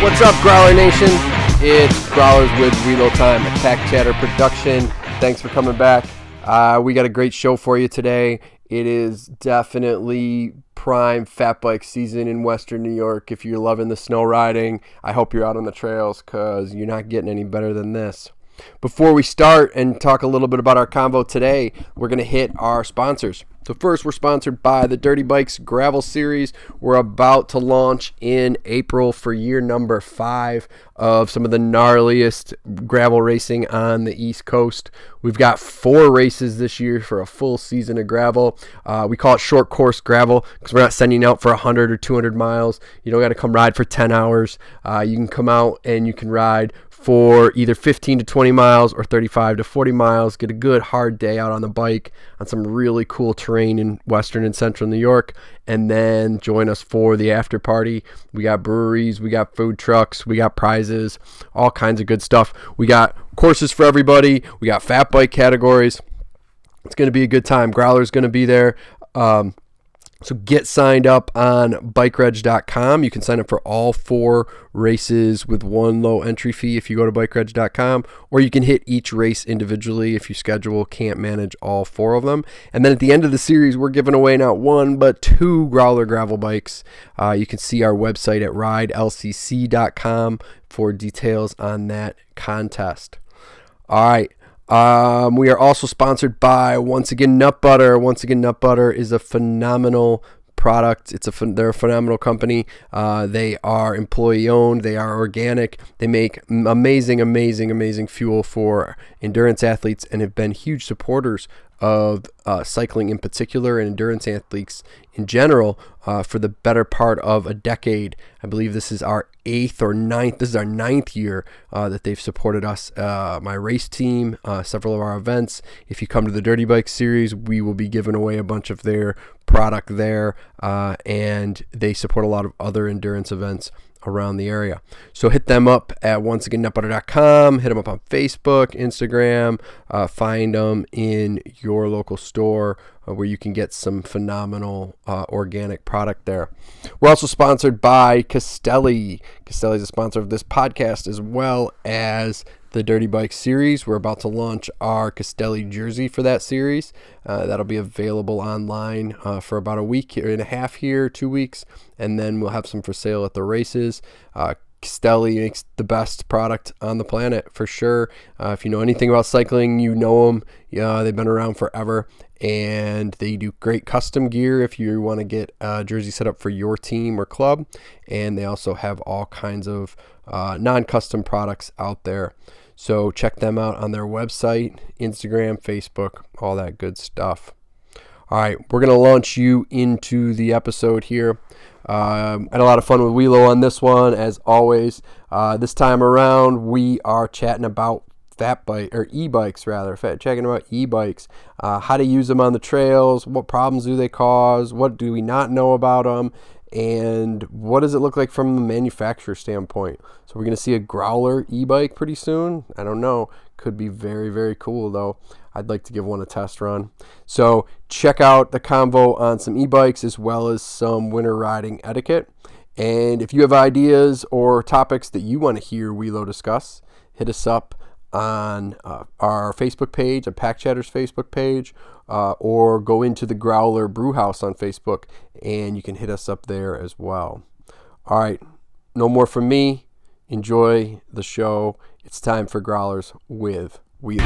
What's up, Growler Nation? It's Growlers with Willo time, a Pack Chatter production. Thanks for coming back. We got a great show for you today. It is definitely prime fat bike season in Western New York. If you're loving the snow riding, I hope you're out on the trails because you're not getting any better than this. Before we start and talk a little bit about our convo today, we're going to hit our sponsors. So first, we're sponsored by the Dirty Bikes Gravel Series. We're about to launch in April for year number 5 of some of the gnarliest gravel racing on the East Coast. We've got 4 races this year for a full season of gravel. We call it short course gravel because we're not sending out for 100 or 200 miles. You don't got to come ride for 10 hours. You can come out and you can ride for either 15 to 20 miles or 35 to 40 miles. Get a good hard day out on the bike on some really cool terrain in Western and Central New York, and then join us for the after party. We got breweries, we got food trucks, we got prizes, all kinds of good stuff. We got courses for everybody. We got fat bike categories. It's going to be a good time. Growler's going to be there. So get signed up on bikereg.com. You can sign up for all 4 races with one low entry fee if you go to bikereg.com, or you can hit each race individually if you can't manage all 4 of them. And then at the end of the series, we're giving away not 1, but 2 Growler gravel bikes. You can see our website at ridelcc.com for details on that contest. All right. We are also sponsored by Once Again Nut Butter. Once Again Nut Butter is a phenomenal product. They're a phenomenal company. They are employee owned. They are organic. They make amazing fuel for endurance athletes and have been huge supporters of cycling in particular and endurance athletes in general for the better part of a decade. I believe this is our 8th or 9th. This is our 9th year that they've supported us. My race team, several of our events. If you come to the Dirty Bike Series, we will be giving away a bunch of their product there, and they support a lot of other endurance events around the area. So hit them up at onceagain.butter.com. Hit them up on Facebook, Instagram. Find them in your local store where you can get some phenomenal organic product there. We're also sponsored by Castelli. Castelli is a sponsor of this podcast as well as the Dirty Bike Series. We're about to launch our Castelli jersey for that series. That'll be available online for about a week and a half here, 2 weeks, and then we'll have some for sale at the races. Castelli makes the best product on the planet for sure. If you know anything about cycling, you know them. They've been around forever, and they do great custom gear if you want to get a jersey set up for your team or club. And they also have all kinds of non-custom products out there. So check them out on their website, Instagram, Facebook, all that good stuff. All right, we're going to launch you into the episode here. Had a lot of fun with Willo on this one, as always. This time around, we are chatting about e-bikes, chatting about e-bikes, how to use them on the trails, what problems do they cause, what do we not know about them, and what does it look like from the manufacturer standpoint. So we're going to see a Growler e-bike pretty soon. I don't know. Could be very, very cool, though. I'd like to give one a test run. So check out the convo on some e-bikes as well as some winter riding etiquette. And if you have ideas or topics that you want to hear Willo discuss, hit us up on our Facebook page, a Pack Chatters Facebook page, or go into the Growler Brewhouse on Facebook, and you can hit us up there as well. All right, no more from me. Enjoy the show. It's time for Growlers with Willo.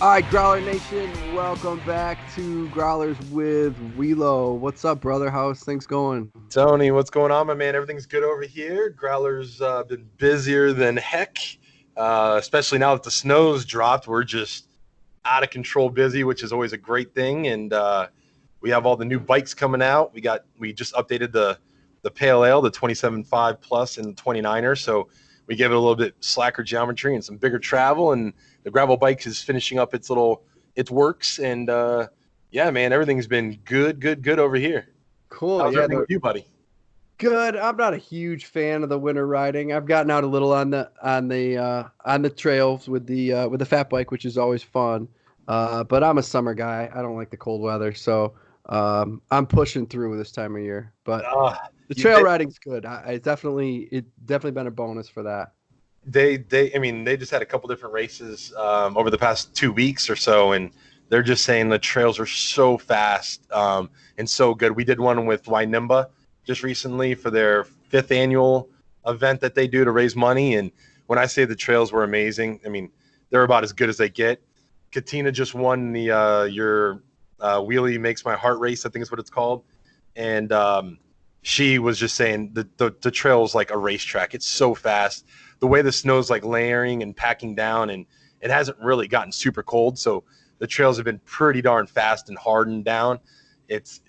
All right, Growler Nation, welcome back to Growlers with Willo. What's up, brother? How's things going? Tony, what's going on, my man? Everything's good over here. Growlers been busier than heck, especially now that the snow's dropped. We're just out of control busy, which is always a great thing. And we have all the new bikes coming out. We just updated the Pale Ale, the 27.5 Plus and 29er. So we gave it a little bit slacker geometry and some bigger travel. And the gravel bike is finishing up its little it works, and yeah, man, everything's been good over here. Cool. How's Yeah, everything with you, buddy? good. I'm not a huge fan of the winter riding. I've gotten out a little on the trails with the fat bike, which is always fun. But I'm a summer guy. I don't like the cold weather, so I'm pushing through this time of year. But Uh, the you, trail riding's good. It definitely been a bonus for that. I mean, they just had a couple different races over the past 2 weeks or so, and they're just saying the trails are so fast and so good. We did one with Wynimba just recently for their fifth annual event that they do to raise money. And when I say the trails were amazing, I mean, they're about as good as they get. Katina just won the your wheelie makes my heart race, I think is what it's called. And she was just saying the trail is like a racetrack. It's so fast. The way the snow's like layering and packing down, and it hasn't really gotten super cold, so the trails have been pretty darn fast and hardened down. It's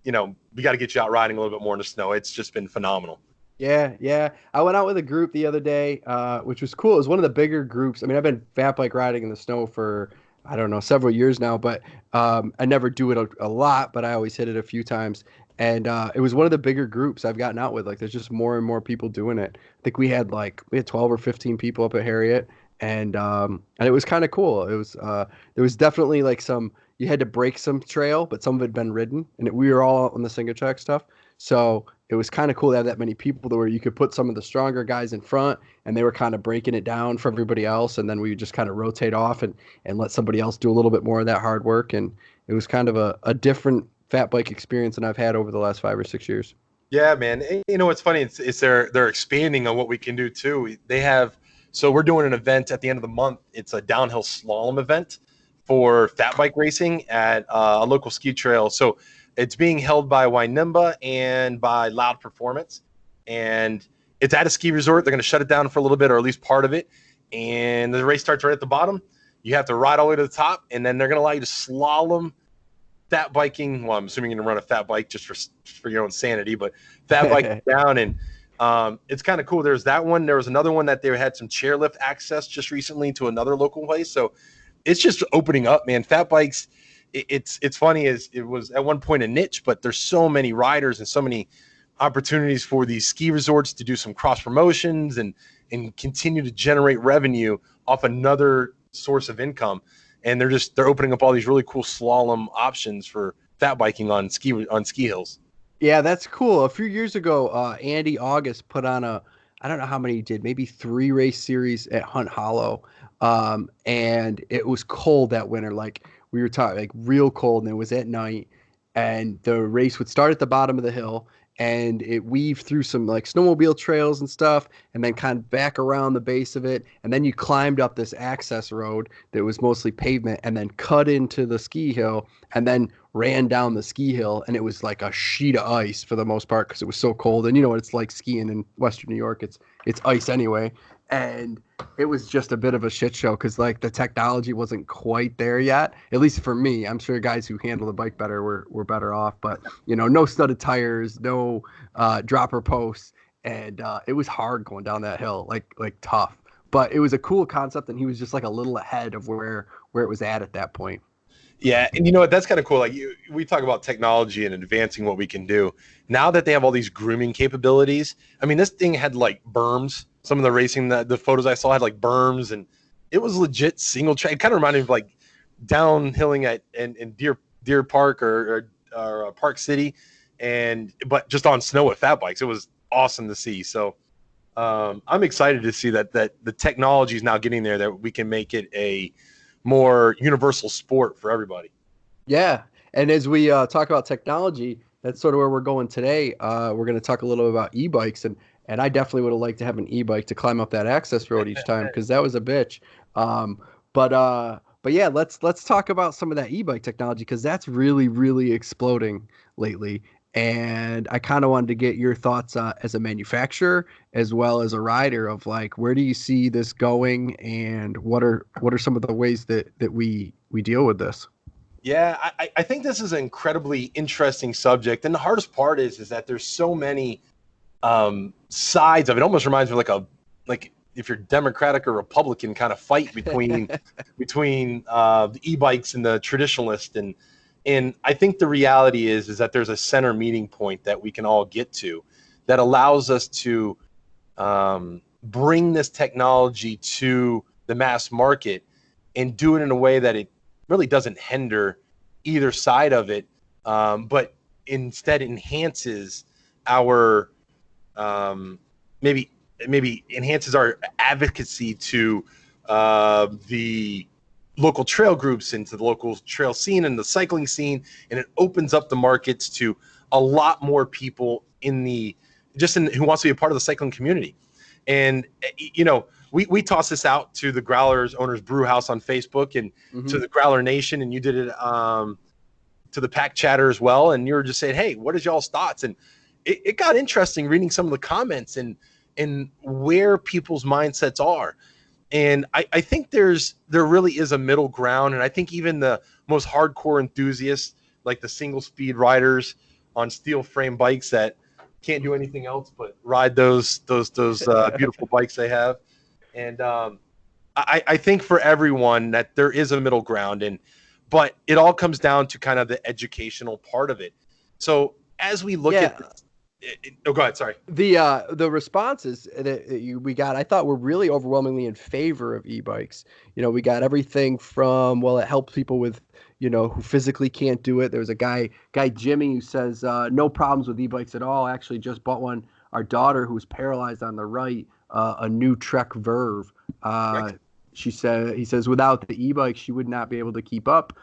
you know, we got to get you out riding a little bit more in the snow. It's just been phenomenal. Yeah, yeah. I went out with a group the other day, which was cool. It was one of the bigger groups. I mean, I've been fat bike riding in the snow for, I don't know, several years now, but I never do it a lot, but I always hit it a few times. And it was one of the bigger groups I've gotten out with. Like, there's just more and more people doing it. I think we had 12 or 15 people up at Harriet, and it was kind of cool. There was definitely like you had to break some trail, but some of it had been ridden, and we were all on the single track stuff. So it was kind of cool to have that many people to where you could put some of the stronger guys in front and they were kind of breaking it down for everybody else. And then we would just kind of rotate off and let somebody else do a little bit more of that hard work. And it was kind of a different fat bike experience than I've had over the last 5 or 6 years. Yeah, man. You know what's funny? It's they're expanding on what we can do too. They have so we're doing an event at the end of the month. It's a downhill slalom event for fat bike racing at a local ski trail. So it's being held by Wynimba and by Loud Performance, and it's at a ski resort. They're going to shut it down for a little bit, or at least part of it. And the race starts right at the bottom. You have to ride all the way to the top, and then they're going to allow you to slalom fat biking. Well, I'm assuming you're gonna run a fat bike just for your own sanity, but fat bike down, and it's kind of cool. There's that one. There was another one that they had some chairlift access just recently to another local place. So it's just opening up, man. Fat bikes. It's funny as it was at one point a niche, but there's so many riders and so many opportunities for these ski resorts to do some cross promotions and continue to generate revenue off another source of income. And they're opening up all these really cool slalom options for fat biking on ski hills. Yeah, that's cool. A few years ago, Andy August put on I don't know how many he did, maybe 3 race series at Hunt Hollow. And it was cold that winter. Like we were talking, like real cold, and it was at night. And the race would start at the bottom of the hill and it weaved through some like snowmobile trails and stuff, and then kind of back around the base of it. And then you climbed up this access road that was mostly pavement and then cut into the ski hill and then ran down the ski hill. And it was like a sheet of ice for the most part because it was so cold. And you know what it's like skiing in Western New York. It's ice anyway. And it was just a bit of a shit show because like the technology wasn't quite there yet, at least for me. I'm sure guys who handle the bike better were better off, but you know, no studded tires, no dropper posts, and it was hard going down that hill, like tough. But it was a cool concept, and he was just like a little ahead of where it was at that point. Yeah, and you know what? That's kind of cool. Like we talk about technology and advancing what we can do. Now that they have all these grooming capabilities, I mean, this thing had like berms. Some of the racing, the photos I saw had like berms, and it was legit single track. It kind of reminded me of like downhilling in Deer Park or Park City, but just on snow with fat bikes. It was awesome to see. So I'm excited to see that the technology is now getting there that we can make it a more universal sport for everybody. Yeah, and as we talk about technology, that's sort of where we're going today. We're going to talk a little bit about e-bikes, and I definitely would have liked to have an e-bike to climb up that access road each time because that was a bitch. Um, but yeah, let's talk about some of that e-bike technology because that's really exploding lately. And I kind of wanted to get your thoughts as a manufacturer as well as a rider of like where do you see this going and what are some of the ways that we deal with this? Yeah, I think this is an incredibly interesting subject, and the hardest part is that there's so many sides of it. Almost reminds me of like if you're Democratic or Republican kind of fight between the e-bikes and the traditionalist, and I think the reality is that there's a center meeting point that we can all get to that allows us to bring this technology to the mass market and do it in a way that it really doesn't hinder either side of it, but instead enhances our maybe enhances our advocacy to the local trail groups and to the local trail scene and the cycling scene, and it opens up the markets to a lot more people who wants to be a part of the cycling community. And we tossed this out to the Growlers Owners Brew House on Facebook and to the Growler Nation, and you did it to the Pack Chatter as well. And you were just saying, hey, what is y'all's thoughts? And it got interesting reading some of the comments and where people's mindsets are. And I think there really is a middle ground. And I think even the most hardcore enthusiasts, like the single speed riders on steel frame bikes that can't do anything else but ride those beautiful bikes they have. And I think for everyone that there is a middle ground, but it all comes down to kind of the educational part of it. So as we look at go ahead. Sorry. The responses that we got, I thought were really overwhelmingly in favor of e-bikes. We got everything from, well, it helps people with, who physically can't do it. There was a guy Jimmy, who says, no problems with e-bikes at all. Actually just bought one. Our daughter, who's paralyzed on the right, a new Trek Verve. He says without the e-bike, she would not be able to keep up.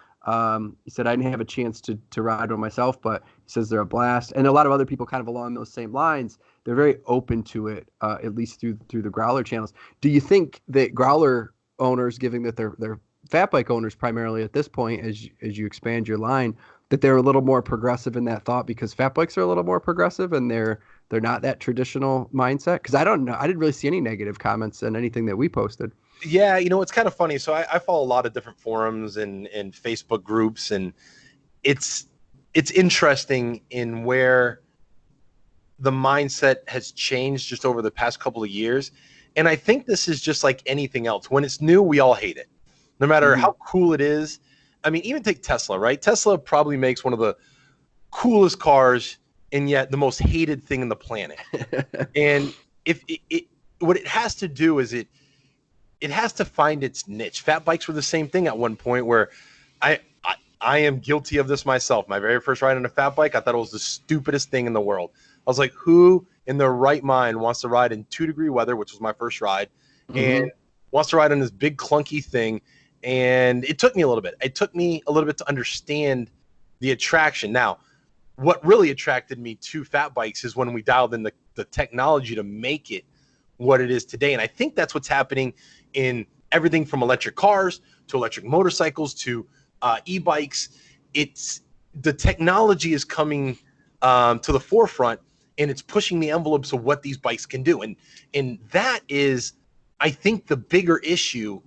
He said, I didn't have a chance to ride one myself, but he says they're a blast. And a lot of other people kind of along those same lines, they're very open to it, at least through the Growler channels. Do you think that Growler owners, given that they're fat bike owners primarily at this point, as you expand your line, that they're a little more progressive in that thought because fat bikes are a little more progressive and they're not that traditional mindset? Because I don't know. I didn't really see any negative comments on anything that we posted. Yeah, it's kind of funny. So I follow a lot of different forums and Facebook groups, and it's interesting in where the mindset has changed just over the past couple of years. And I think this is just like anything else. When it's new, we all hate it, no matter how cool it is. I mean, even take Tesla, right? Tesla probably makes one of the coolest cars, and yet the most hated thing on the planet. And if what it has to do is it has to find its niche. Fat bikes were the same thing at one point, where I am guilty of this myself. My very first ride on a fat bike, I thought it was the stupidest thing in the world. I was like, who in their right mind wants to ride in 2-degree weather, which was my first ride, and wants to ride on this big clunky thing? And it took me a little bit. It took me a little bit to understand the attraction. Now, what really attracted me to fat bikes is when we dialed in the technology to make it what it is today. And I think that's what's happening in everything from electric cars to electric motorcycles to e-bikes. It's the technology is coming to the forefront, and it's pushing the envelopes of what these bikes can do. And that is, I think, the bigger issue.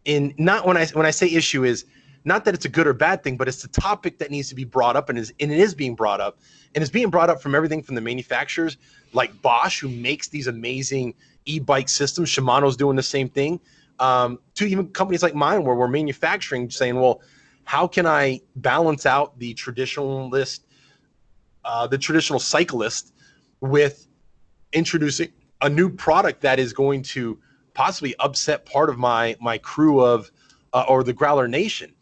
In not when I say issue is not that it's a good or bad thing, but it's the topic that needs to be brought up, and it is being brought up, and it's being brought up from everything from the manufacturers like Bosch, who makes these amazing e-bike systems. Shimano's doing the same thing, to even companies like mine, where we're manufacturing, saying, well, how can I balance out the traditional cyclist with introducing a new product that is going to possibly upset part of my crew of or the Growler Nation.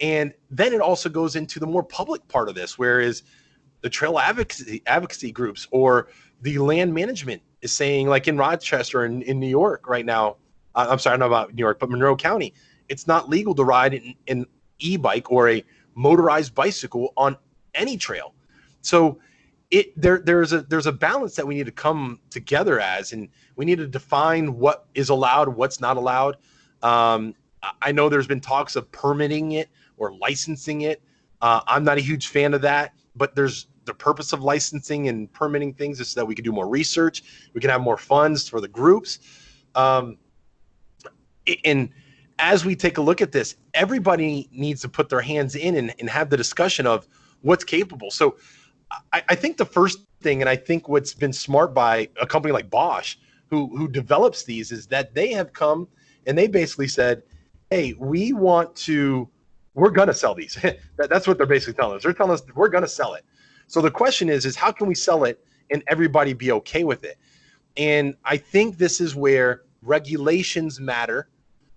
And then it also goes into the more public part of this, whereas the trail advocacy groups or the land management is saying, like in Rochester and in New York right now, I'm sorry, I don't know about New York, but Monroe County, it's not legal to ride an e-bike or a motorized bicycle on any trail. So there's a balance that we need to come together as, and we need to define what is allowed, what's not allowed. I know there's been talks of permitting it or licensing it. I'm not a huge fan of that, but there's the purpose of licensing and permitting things is so that we can do more research, we can have more funds for the groups. And as we take a look at this, everybody needs to put their hands in and have the discussion of what's capable. So I think the first thing, and I think what's been smart by a company like Bosch, who develops these is that they have come and they basically said, hey, we're going to sell these. That's what they're basically telling us. They're telling us we're going to sell it. So the question is how can we sell it and everybody be okay with it? And I think this is where regulations matter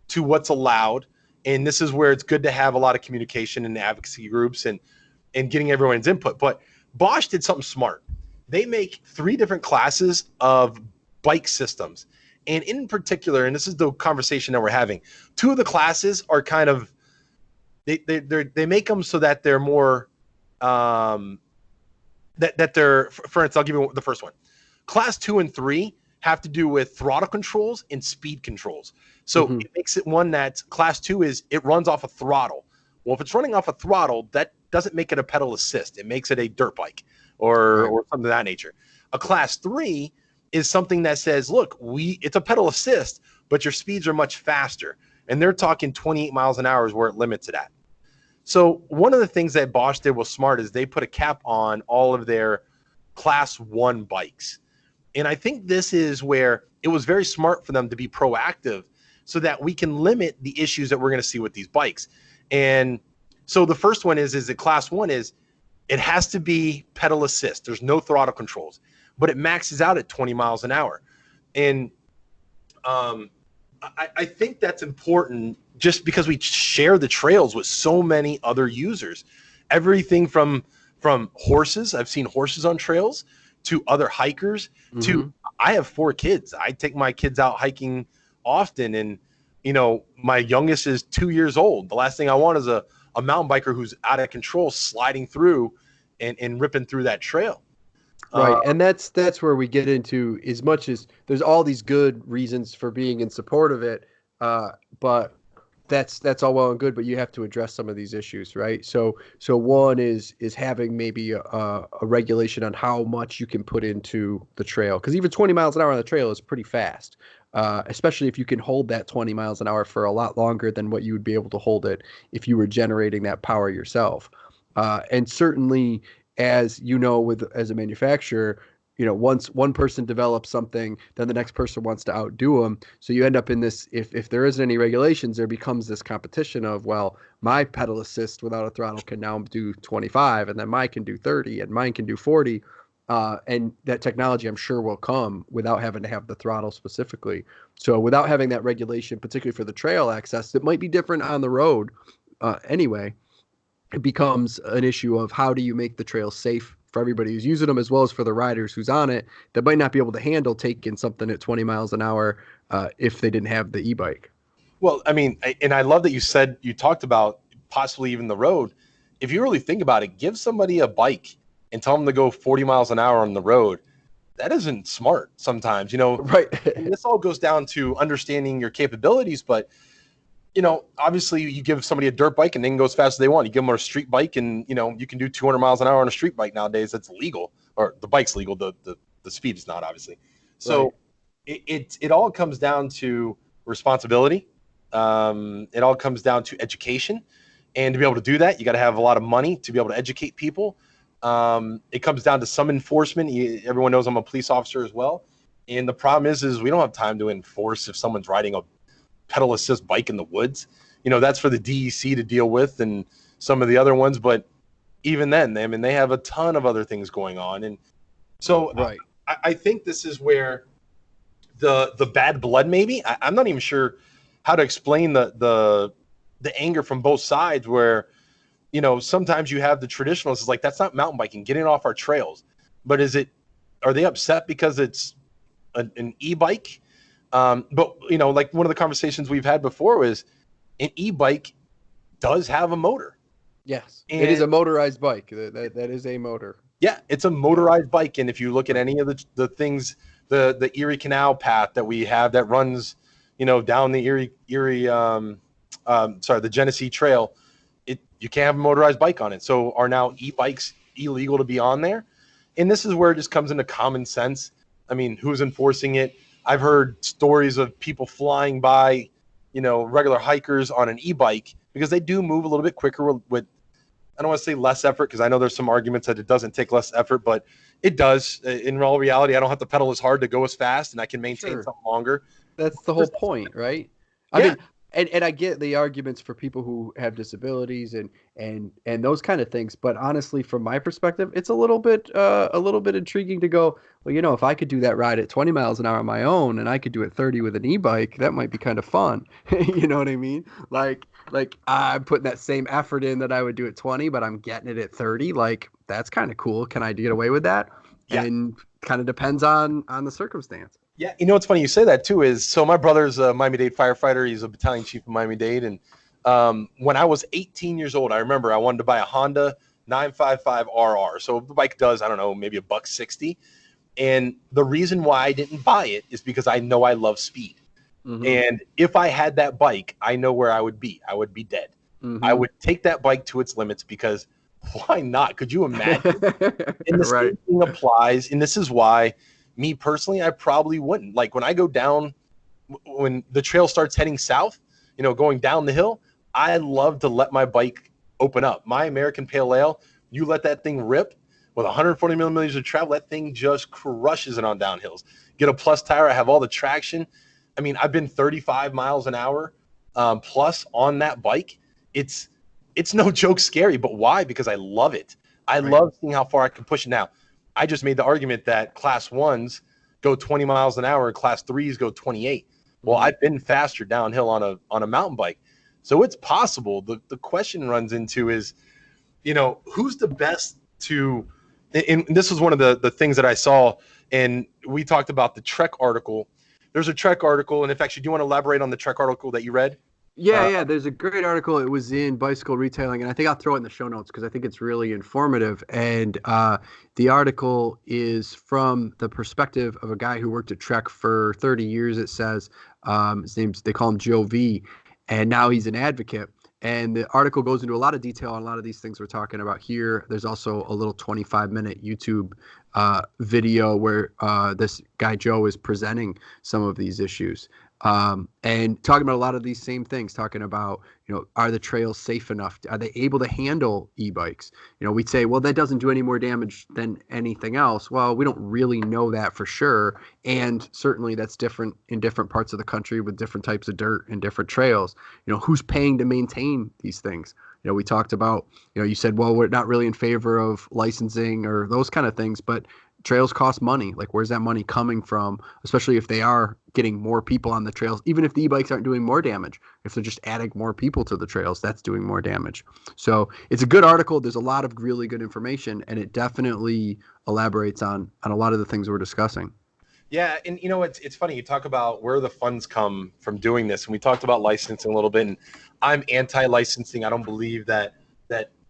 to what's allowed. And this is where it's good to have a lot of communication and advocacy groups and getting everyone's input. But Bosch did something smart. They make 3 different classes of bike systems. And in particular, and this is the conversation that we're having, 2 of the classes are kind of, they make them so that they're more, that they're, for instance, I'll give you the first one. Class 2 and 3 have to do with throttle controls and speed controls. So it makes it one that class 2 is it runs off a throttle. Well, if it's running off a throttle, that doesn't make it a pedal assist. It makes it a dirt bike or something of that nature. A class 3 is something that says, look, it's a pedal assist, but your speeds are much faster. And they're talking 28 miles an hour is where it limits it at. So one of the things that Bosch did was smart is they put a cap on all of their class 1 bikes. And I think this is where it was very smart for them to be proactive so that we can limit the issues that we're going to see with these bikes. And so the first one is that class 1 is it has to be pedal assist. There's no throttle controls, but it maxes out at 20 miles an hour. And I think that's important just because we share the trails with so many other users. Everything from horses, I've seen horses on trails, to other hikers, to I have 4 kids. I take my kids out hiking often. And, my youngest is 2 years old. The last thing I want is a mountain biker who's out of control sliding through and ripping through that trail. Right. And that's where we get into, as much as there's all these good reasons for being in support of it. But that's all well and good, but you have to address some of these issues, right? So one is having maybe a regulation on how much you can put into the trail, because even 20 miles an hour on the trail is pretty fast, especially if you can hold that 20 miles an hour for a lot longer than what you would be able to hold it if you were generating that power yourself. And certainly, as as a manufacturer, once one person develops something, then the next person wants to outdo them. So you end up in this, if there isn't any regulations, there becomes this competition of, well, my pedal assist without a throttle can now do 25, and then mine can do 30, and mine can do 40. And that technology, I'm sure, will come without having to have the throttle specifically. So without having that regulation, particularly for the trail access, it might be different on the road anyway. It becomes an issue of how do you make the trail safe for everybody who's using them, as well as for the riders who's on it that might not be able to handle taking something at 20 miles an hour if they didn't have the e-bike. Well, I mean, and I love that you talked about possibly even the road. If you really think about it, give somebody a bike and tell them to go 40 miles an hour on the road. That isn't smart sometimes, Right. And this all goes down to understanding your capabilities, but obviously you give somebody a dirt bike and they can go as fast as they want. You give them a street bike and, you can do 200 miles an hour on a street bike nowadays. That's legal, or the bike's legal. The speed is not, obviously. So right. It all comes down to responsibility. It all comes down to education, and to be able to do that, you got to have a lot of money to be able to educate people. It comes down to some enforcement. Everyone knows I'm a police officer as well. And the problem is we don't have time to enforce if someone's riding a pedal assist bike in the woods. That's for the DEC to deal with and some of the other ones. But even then, they have a ton of other things going on. And so right. I think this is where the bad blood, maybe, I'm not even sure how to explain the anger from both sides, where, sometimes you have the traditionalists, it's like, that's not mountain biking, getting off our trails. But are they upset because it's an e-bike? But, like one of the conversations we've had before was an e-bike does have a motor. Yes. And it is a motorized bike. That is a motor. Yeah. It's a motorized bike. And if you look at any of the things, the Erie Canal path that we have that runs, down the the Genesee Trail, you can't have a motorized bike on it. So are now e-bikes illegal to be on there? And this is where it just comes into common sense. I mean, who's enforcing it? I've heard stories of people flying by, regular hikers on an e-bike, because they do move a little bit quicker with I don't want to say less effort, because I know there's some arguments that it doesn't take less effort, but It does. In all reality, I don't have to pedal as hard to go as fast, and I can maintain Sure. something longer. That's the whole point, right? I Yeah, mean, and I get the arguments for people who have disabilities and those kind of things, but honestly, from my perspective, it's a little bit intriguing to go, well, if I could do that ride at 20 miles an hour on my own and I could do it 30 with an e-bike, that might be kind of fun. You know what I mean? Like I'm putting that same effort in that I would do at 20, but I'm getting it at 30. Like that's kind of cool. Can I get away with that? yeah. And kind of depends on the circumstance. Yeah, you know what's funny? You say that too. Is so my brother's a Miami-Dade firefighter. He's a battalion chief in Miami-Dade, and when I was 18 years old, I remember I wanted to buy a Honda 955 RR. So the bike does, I don't know, maybe a buck 60. And the reason why I didn't buy it is because I know I love speed. Mm-hmm. And if I had that bike, I know where I would be. I would be dead. I Mm-hmm. would take that bike to its limits because why not? Could you imagine? And the Right. same thing applies. And this is why, me personally, I probably wouldn't. Like when I go down, when the trail starts heading south, going down the hill, I love to let my bike open up. My American Pale Ale, you let that thing rip with 140 millimeters of travel, that thing just crushes it on downhills. Get a plus tire, I have all the traction. I mean, I've been 35 miles an hour plus on that bike. It's it's no joke scary, but why? Because I love it. I Right. love seeing how far I can push it. Now, I just made the argument that class ones go 20 miles an hour and class threes go 28. Well, Mm-hmm. I've been faster downhill on a mountain bike. So it's possible. The question runs into is, who's the best to, and this was one of the things that I saw, and we talked about the Trek article. There's a Trek article, and in fact, do you want to elaborate on the Trek article that you read? Yeah, Uh, yeah. There's a great article. It was in Bicycle Retailing, and I think I'll throw it in the show notes because I think it's really informative. And the article is from the perspective of a guy who worked at Trek for 30 years. It says his name's they call him Joe V, and now he's an advocate. And the article goes into a lot of detail on a lot of these things we're talking about here. There's also a little 25-minute YouTube video where this guy Joe is presenting some of these issues. And talking about a lot of these same things, talking about, are the trails safe enough? Are they able to handle e-bikes? We'd say, well, that doesn't do any more damage than anything else. Well, we don't really know that for sure. And certainly that's different in different parts of the country with different types of dirt and different trails. Who's paying to maintain these things? We talked about, you said, well, we're not really in favor of licensing or those kind of things, but trails cost money. Like, where's that money coming from? Especially if they are getting more people on the trails, even if the e-bikes aren't doing more damage, if they're just adding more people to the trails, that's doing more damage. So it's a good article. There's a lot of really good information, and it definitely elaborates on a lot of the things we're discussing. Yeah, and it's funny, you talk about where the funds come from doing this, and we talked about licensing a little bit, and I'm anti-licensing. I don't believe that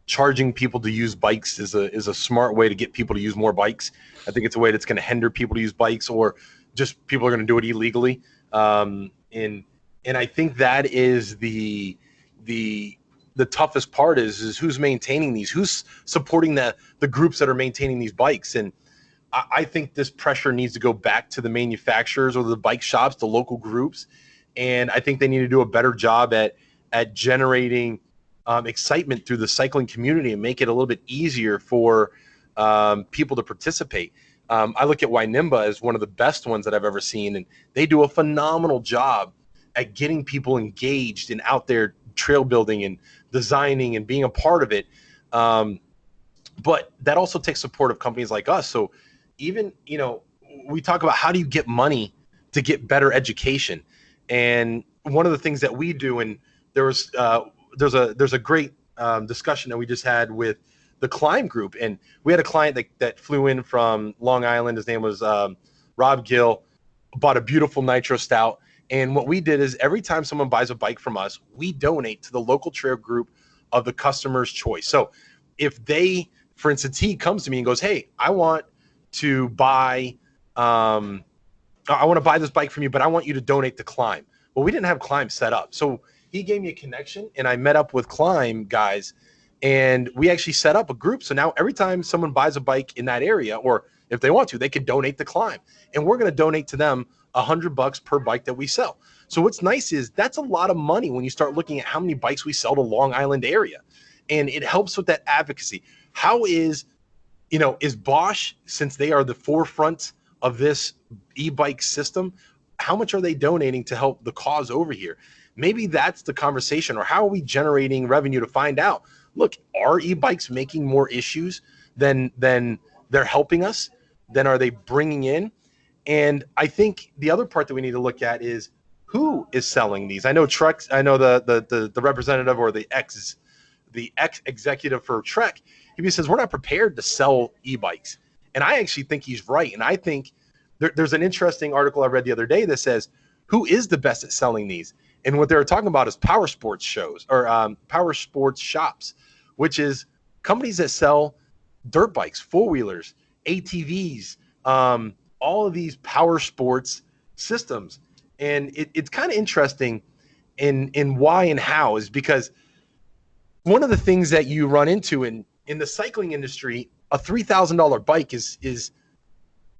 charging people to use bikes is a smart way to get people to use more bikes. I think it's a way that's going to hinder people to use bikes, or just people are going to do it illegally. And I think that is the the toughest part is who's maintaining these, who's supporting the groups that are maintaining these bikes. And I think this pressure needs to go back to the manufacturers or the bike shops, the local groups, and I think they need to do a better job at generating excitement through the cycling community and make it a little bit easier for people to participate. I look at Wynimba as one of the best ones that I've ever seen, and they do a phenomenal job at getting people engaged and out there trail building and designing and being a part of it. But that also takes support of companies like us. So even, we talk about how do you get money to get better education. And one of the things that we do, and there's a great discussion that we just had with the Climb Group. And we had a client that flew in from Long Island. His name was Rob Gill, bought a beautiful nitro stout. And what we did is every time someone buys a bike from us, we donate to the local trail group of the customer's choice. So if they, for instance, he comes to me and goes, hey, to buy I want to buy this bike from you, but I want you to donate to Climb. Well, we didn't have Climb set up. So he gave me a connection, and I met up with Climb guys, and we actually set up a group. So now every time someone buys a bike in that area, or if they want to, they could donate to Climb. And we're going to donate to them $100 per bike that we sell. So what's nice is that's a lot of money when you start looking at how many bikes we sell to Long Island area. And it helps with that advocacy. How is is Bosch, since they are the forefront of this e-bike system, how much are they donating to help the cause over here? Maybe that's the conversation. Or how are we generating revenue to find out, look, are e-bikes making more issues than they're helping us? Then are they bringing in? And I think the other part that we need to look at is who is selling these. I know Trek, I know the representative or the ex executive for Trek, he says we're not prepared to sell e-bikes. And I actually think he's right. And I think there's an interesting article I read the other day that says who is the best at selling these. And what they were talking about is power sports shows or power sports shops, which is companies that sell dirt bikes, four-wheelers, ATVs, all of these power sports systems. And it's kind of interesting in why and how is because one of the things that you run into in the cycling industry, a $3,000 bike is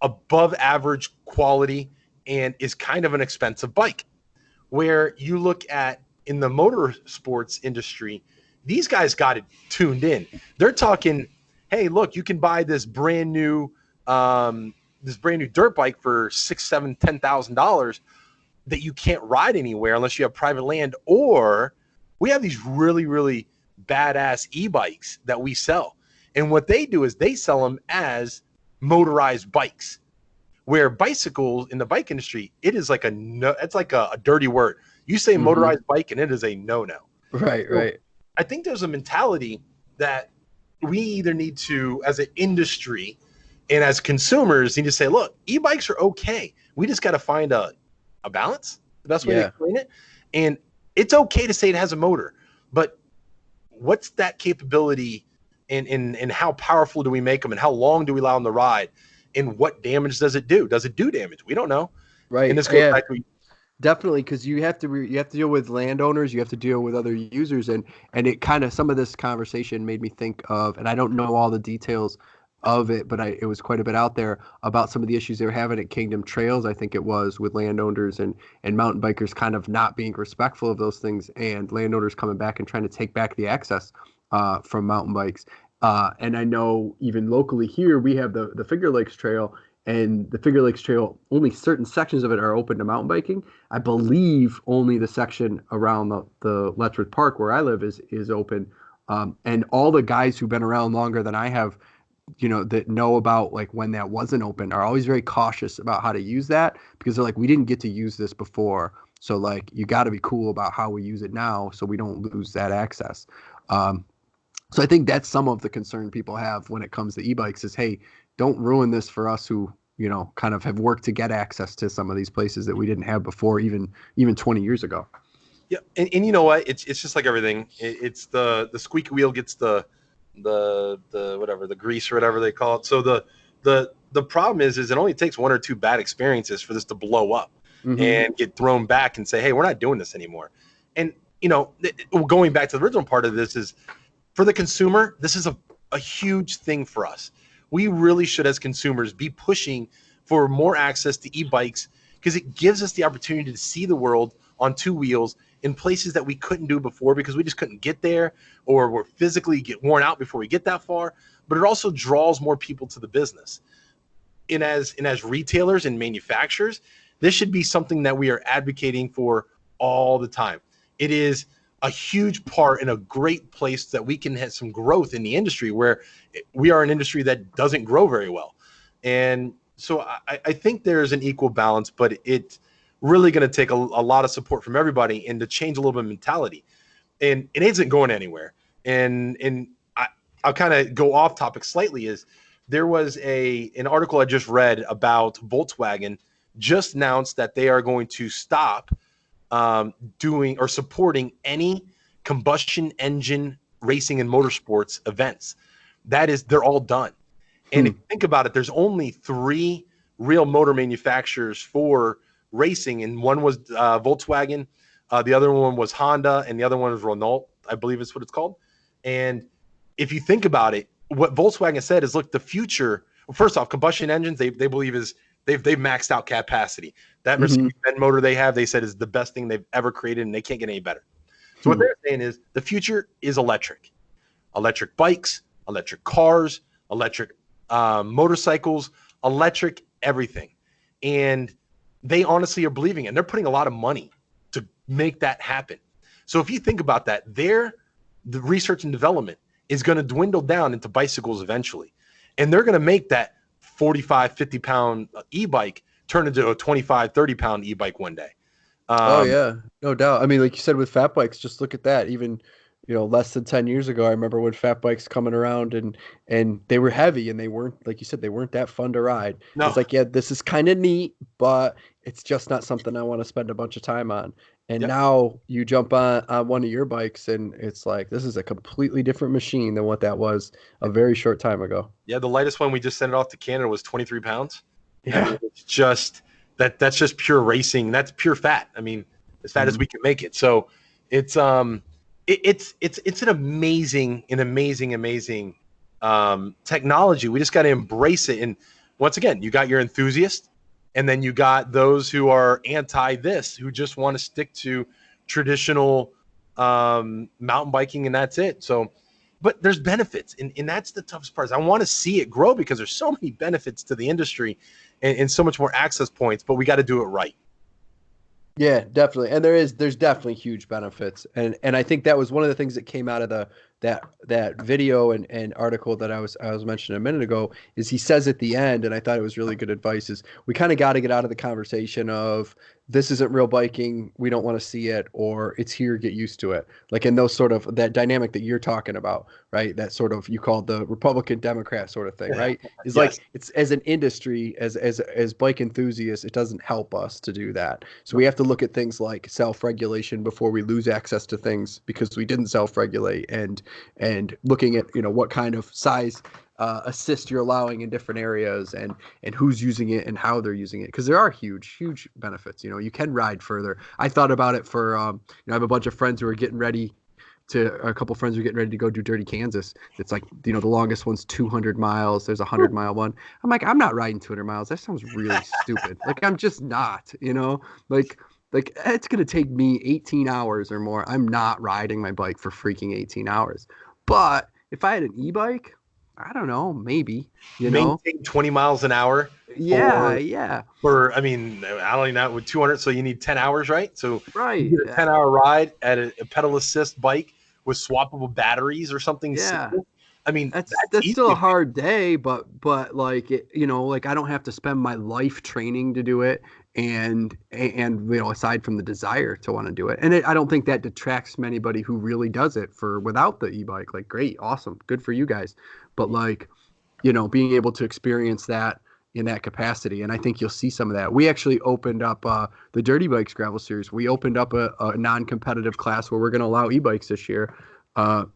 above average quality and is kind of an expensive bike. Where you look at in the motorsports industry, these guys got it tuned in. They're talking, hey, look, you can buy this brand new dirt bike for $6,000, $7,000, $10,000 that you can't ride anywhere unless you have private land. Or we have these really, really badass e-bikes that we sell. And what they do is they sell them as motorized bikes. Where bicycles in the bike industry, it is like it's like a dirty word. You say motorized bike and it is a no-no. Right, so right. I think there's a mentality that we either need to, as an industry and as consumers, need to say, look, e-bikes are okay. We just got to find a balance, the best way to explain it. And it's okay to say it has a motor, but what's that capability and how powerful do we make them and how long do we allow them to ride? And what damage does it do? Does it do damage? We don't know. Right. And this goes back to definitely, because you have to deal with landowners, you have to deal with other users, and it kind of, some of this conversation made me think of, and I don't know all the details of it, but it was quite a bit out there about some of the issues they were having at Kingdom Trails, I think it was, with landowners and mountain bikers kind of not being respectful of those things, and landowners coming back and trying to take back the access from mountain bikes. And I know even locally here, we have the Finger Lakes Trail, and the Finger Lakes Trail, only certain sections of it are open to mountain biking. I believe only the section around the Letchworth Park where I live is open. And all the guys who've been around longer than I have, that know about like when that wasn't open, are always very cautious about how to use that, because they're like, we didn't get to use this before. So like, you got to be cool about how we use it now so we don't lose that access. So I think that's some of the concern people have when it comes to e-bikes is, hey, don't ruin this for us who, kind of have worked to get access to some of these places that we didn't have before, even 20 years ago. Yeah. And you know what? It's just like everything. It's the squeaky wheel gets the whatever, the grease or whatever they call it. So the problem is it only takes one or two bad experiences for this to blow up and get thrown back and say, hey, we're not doing this anymore. And, going back to the original part of this is, for the consumer, this is a huge thing for us. We really should, as consumers, be pushing for more access to e-bikes because it gives us the opportunity to see the world on two wheels in places that we couldn't do before because we just couldn't get there, or we're physically get worn out before we get that far. But it also draws more people to the business. And as retailers and manufacturers, this should be something that we are advocating for all the time. It is a huge part and a great place that we can have some growth in the industry, where we are an industry that doesn't grow very well. And so I think there's an equal balance, but it's really going to take a lot of support from everybody and to change a little bit of mentality. And it isn't going anywhere. And I'll kind of go off topic slightly. Is there was an article I just read about Volkswagen just announced that they are going to stop doing or supporting any combustion engine racing and motorsports events. They're all done. And if you think about it, there's only 3 real motor manufacturers for racing, and one was Volkswagen, the other one was Honda, and the other one was Renault, I believe is what it's called. And if you think about it, what Volkswagen said is, look, the future, well, first off, combustion engines, they believe is they've maxed out capacity. That Mercedes-Benz motor they have, they said, is the best thing they've ever created, and they can't get any better. So what they're saying is the future is electric bikes, electric cars, electric motorcycles, electric, everything. And they honestly are believing it. And they're putting a lot of money to make that happen. So if you think about that, the research and development is going to dwindle down into bicycles eventually. And they're going to make that 45, 50 pound e-bike turn into a 25, 30 pound e-bike one day. Oh yeah, no doubt. I mean, like you said with fat bikes, just look at that. Even, less than 10 years ago, I remember when fat bikes coming around and they were heavy and they weren't, like you said, they weren't that fun to ride. No. It's like, yeah, this is kind of neat, but it's just not something I want to spend a bunch of time on. And Yep. now you jump on one of your bikes and it's like, this is a completely different machine than what that was a very short time ago. Yeah, the lightest one we just sent it off to Canada was 23 pounds. Yeah. I mean, it's just that's just pure racing. That's pure fat. I mean, as fat as we can make it. So it's it's an amazing technology. We just got to embrace it. And once again, you got your enthusiast, and then you got those who are anti this, who just want to stick to traditional mountain biking, and that's it. So, but there's benefits, and that's the toughest part. I want to see it grow because there's so many benefits to the industry and so much more access points, but we got to do it right. Yeah, definitely. And there's definitely huge benefits. And I think that was one of the things that came out of that video and article that I was mentioning a minute ago, is he says at the end, and I thought it was really good advice, is we kind of got to get out of the conversation of this isn't real biking, we don't want to see it, or it's here, get used to it. Like in those sort of that dynamic that you're talking about, right? That sort of, you called the Republican Democrat sort of thing, right? Is Yes. like, it's as an industry, as bike enthusiasts, it doesn't help us to do that. So we have to look at things like self-regulation before we lose access to things because we didn't self-regulate, and looking at what kind of size assist you're allowing in different areas, and who's using it and how they're using it, because there are huge benefits. You can ride further. I thought about it for I have a bunch of friends who are getting ready a couple friends are getting ready to go do Dirty Kansas. It's like, the longest one's 200 miles. There's a 100-mile one. I'm like, I'm not riding 200 miles. That sounds really stupid. Like, I'm just not, like it's going to take me 18 hours or more. I'm not riding my bike for freaking 18 hours. But if I had an e-bike, I don't know, maybe, Maintain 20 miles an hour. Yeah. I mean, I don't even know, with 200, so you need 10 hours, right? So Right. you get a 10-hour ride at a pedal assist bike with swappable batteries or something. Yeah. Simple. I mean, that's still a hard day, but like like I don't have to spend my life training to do it, and aside from the desire to want to do it, and I don't think that detracts from anybody who really does it without the e-bike. Like, great, awesome, good for you guys, but like, being able to experience that in that capacity, and I think you'll see some of that. We actually opened up the Dirty Bikes Gravel Series. We opened up a non-competitive class where we're going to allow e-bikes this year.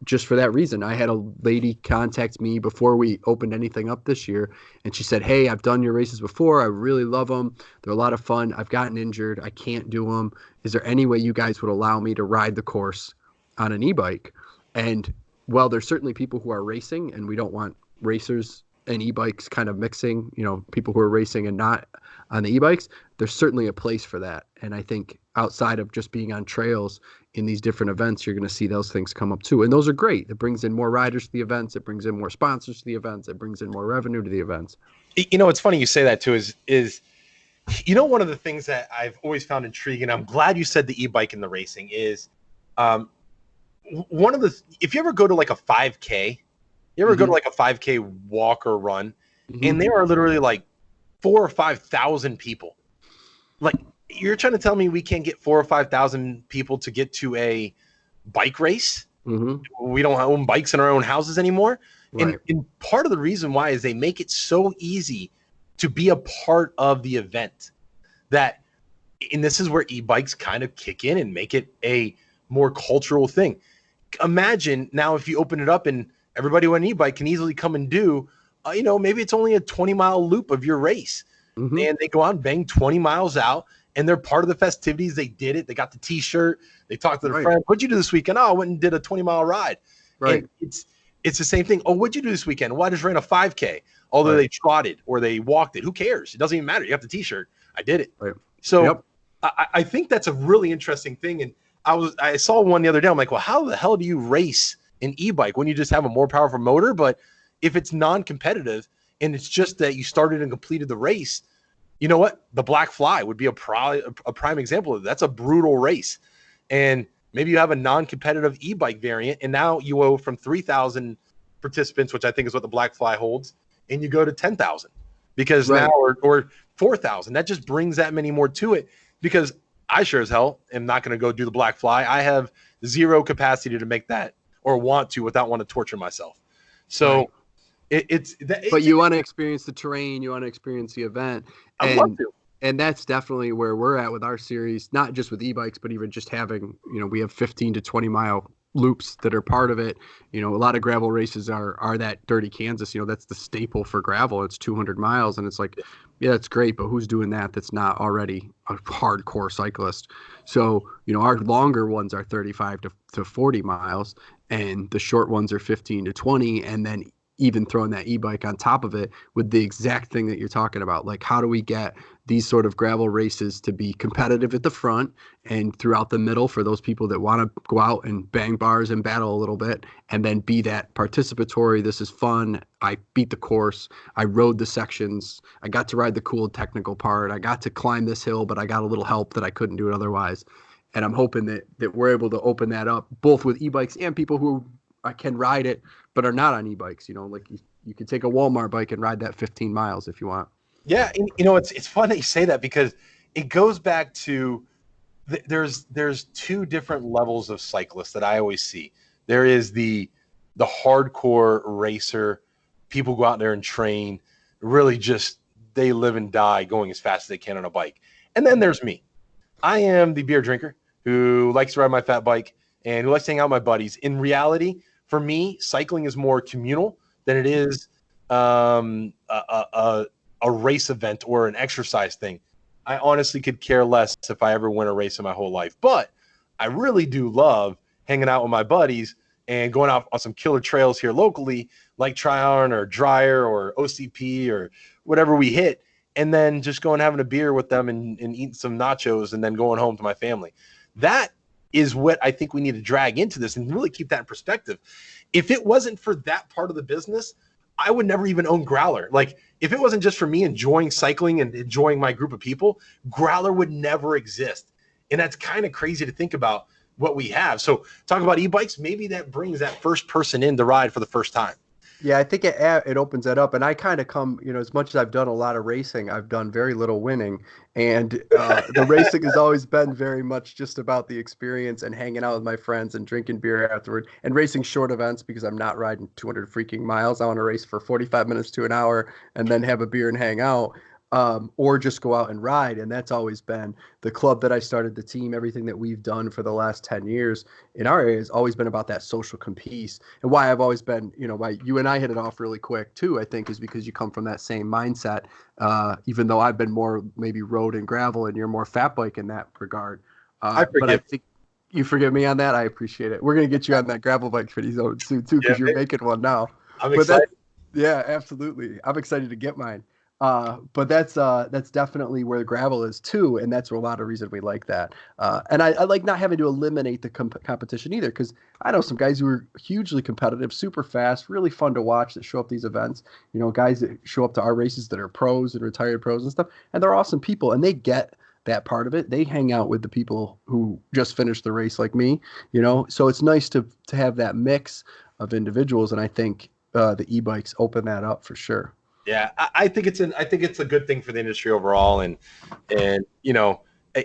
Just for that reason. I had a lady contact me before we opened anything up this year, and she said, "Hey, I've done your races before. I really love them. They're a lot of fun. I've gotten injured. I can't do them. Is there any way you guys would allow me to ride the course on an e-bike?" And well, there's certainly people who are racing, and we don't want racers and e-bikes kind of mixing, people who are racing and not on the e-bikes. There's certainly a place for that. And I think outside of just being on trails in these different events, you're going to see those things come up too. And those are great. It brings in more riders to the events. It brings in more sponsors to the events. It brings in more revenue to the events. It's funny you say that too, is one of the things that I've always found intriguing, I'm glad you said the e-bike and the racing, is if you ever go to like a 5K, you ever go to like a 5K walk or run, and there are literally like 4,000 or 5,000 people. Like, you're trying to tell me we can't get 4,000 or 5,000 people to get to a bike race? We don't own bikes in our own houses anymore. Right. And part of the reason why is they make it so easy to be a part of the event and this is where e-bikes kind of kick in and make it a more cultural thing. Imagine now if you open it up and everybody with an e-bike can easily come and do, maybe it's only a 20-mile loop of your race. And they go out and bang 20 miles out, and they're part of the festivities. They did it. They got the T-shirt. They talked to their friend. What'd you do this weekend? Oh, I went and did a 20-mile ride. Right. And it's the same thing. Oh, what'd you do this weekend? Well, I just ran a 5K. Although they trotted or they walked it. Who cares? It doesn't even matter. You have the T-shirt. I did it. Right. So I think that's a really interesting thing. And I saw one the other day. I'm like, well, how the hell do you race an e-bike when you just have a more powerful motor? But if it's non-competitive, and it's just that you started and completed the race. You know what? The Black Fly would be a prime example of that. That's a brutal race. And maybe you have a non-competitive e-bike variant, and now you go from 3,000 participants, which I think is what the Black Fly holds, and you go to 10,000 because Right. now, or 4,000. That just brings that many more to it, because I sure as hell am not going to go do the Black Fly. I have zero capacity to make that or want to without wanting to torture myself. So Right. But it's you want to experience the terrain, you want to experience the event, I'd love to. and that's definitely where we're at with our series, not just with e-bikes, but even just having, we have 15 to 20 mile loops that are part of it. A lot of gravel races are that Dirty Kansas, that's the staple for gravel. It's 200 miles, and it's like, yeah, that's great, but who's doing that that's not already a hardcore cyclist? So, our longer ones are 35 to 40 miles, and the short ones are 15 to 20, and then even throwing that e-bike on top of it with the exact thing that you're talking about. Like, how do we get these sort of gravel races to be competitive at the front and throughout the middle for those people that want to go out and bang bars and battle a little bit, and then be that participatory, this is fun, I beat the course, I rode the sections, I got to ride the cool technical part, I got to climb this hill, but I got a little help that I couldn't do it otherwise. And I'm hoping that we're able to open that up both with e-bikes and people who can ride it but are not on e-bikes. Like you could take a Walmart bike and ride that 15 miles if you want. Yeah, and, it's fun that you say that, because it goes back to there's two different levels of cyclists that I always see. There is the hardcore racer, people go out there and train, really just they live and die going as fast as they can on a bike. And then there's me. I am the beer drinker who likes to ride my fat bike and who likes to hang out with my buddies. In reality, for me, cycling is more communal than it is a race event or an exercise thing. I honestly could care less if I ever win a race in my whole life, but I really do love hanging out with my buddies and going out on some killer trails here locally, like Tryon or Dryer or OCP or whatever we hit, and then just going having a beer with them and eating some nachos and then going home to my family. That is what I think we need to drag into this and really keep that in perspective. If it wasn't for that part of the business, I would never even own Growler. Like, if it wasn't just for me enjoying cycling and enjoying my group of people, Growler would never exist. And that's kind of crazy to think about what we have. So talk about e-bikes, maybe that brings that first person in to ride for the first time. Yeah, I think it opens that up. And I kind of come, as much as I've done a lot of racing, I've done very little winning. And the racing has always been very much just about the experience and hanging out with my friends and drinking beer afterward and racing short events, because I'm not riding 200 freaking miles. I want to race for 45 minutes to an hour and then have a beer and hang out. Or just go out and ride. And that's always been the club that I started, the team, everything that we've done for the last 10 years in our area has always been about that social piece. And why I've always been, why you and I hit it off really quick too, I think, is because you come from that same mindset. Even though I've been more maybe road and gravel and you're more fat bike in that regard. But I think you forgive me on that. I appreciate it. We're going to get you on that gravel bike pretty soon too, because you're making one now. I'm excited. Yeah, absolutely. I'm excited to get mine. But that's definitely where gravel is too, and that's a lot of reason we like that. And I like not having to eliminate the competition either, because I know some guys who are hugely competitive, super fast, really fun to watch that show up these events. Guys that show up to our races that are pros and retired pros and stuff, and they're awesome people, and they get that part of it. They hang out with the people who just finished the race like me, So it's nice to have that mix of individuals, and I think the e-bikes open that up for sure. Yeah, I think it's a good thing for the industry overall, and